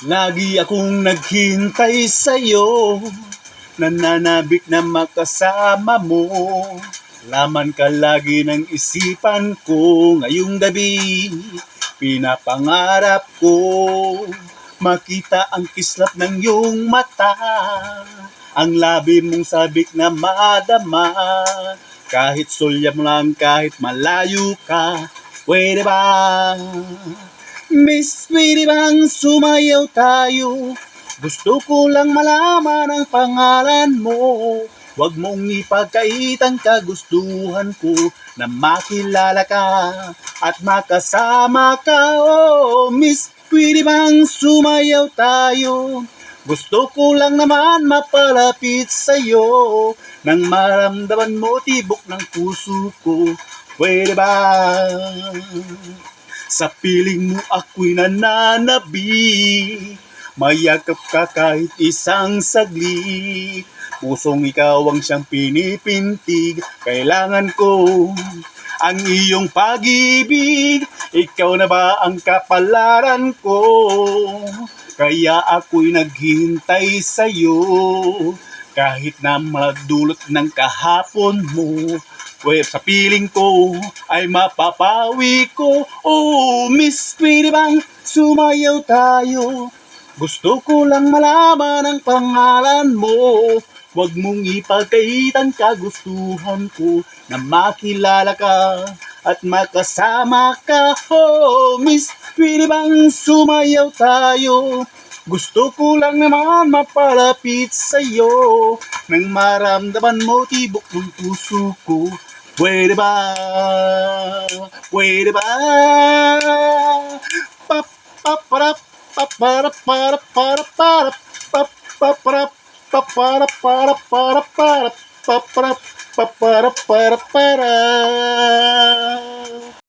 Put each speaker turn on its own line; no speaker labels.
Lagi akong naghintay sa'yo, nananabik na makasama mo. Laman ka lagi ng isipan ko ngayong gabi. Pinapangarap ko makita ang kislap ng iyong mata, ang labi mong sabik na madama. Kahit sulyap lang, kahit malayo ka, pwede ba? Miss, pwede bang sumayaw tayo? Gusto ko lang malaman ang pangalan mo. Huwag mong ipagkait ang kagustuhan ko na makilala ka at makasama ka. Oh, Miss, pwede bang sumayaw tayo? Gusto ko lang naman mapalapit sa'yo nang maramdaman mo tibok ng puso ko. Pwede ba? Sa piling mo ako'y nananabik, mayakap ka kahit isang saglit. Pusong ikaw ang siyang pinipintig, kailangan ko ang iyong pag-ibig. Ikaw na ba ang kapalaran ko? Kaya ako'y naghihintay sa'yo, kahit na magdulot ng kahapon mo. Well, sa piling ko ay mapapawi ko. Oh, Miss, pwede bang sumayaw tayo? Gusto ko lang malaman ang pangalan mo. Huwag mong ipagkait ang kagustuhan ko na makilala ka at makasama ka. Oh, Miss, pwede bang sumayaw tayo? Gusto ko lang naman mapalapit sa'yo nang maramdaman mo tibok ng puso ko. Pwede ba? Pwede ba? Pap, paparap, paparap, para, para, pap, paparap, papara, para, paparap, papara, para.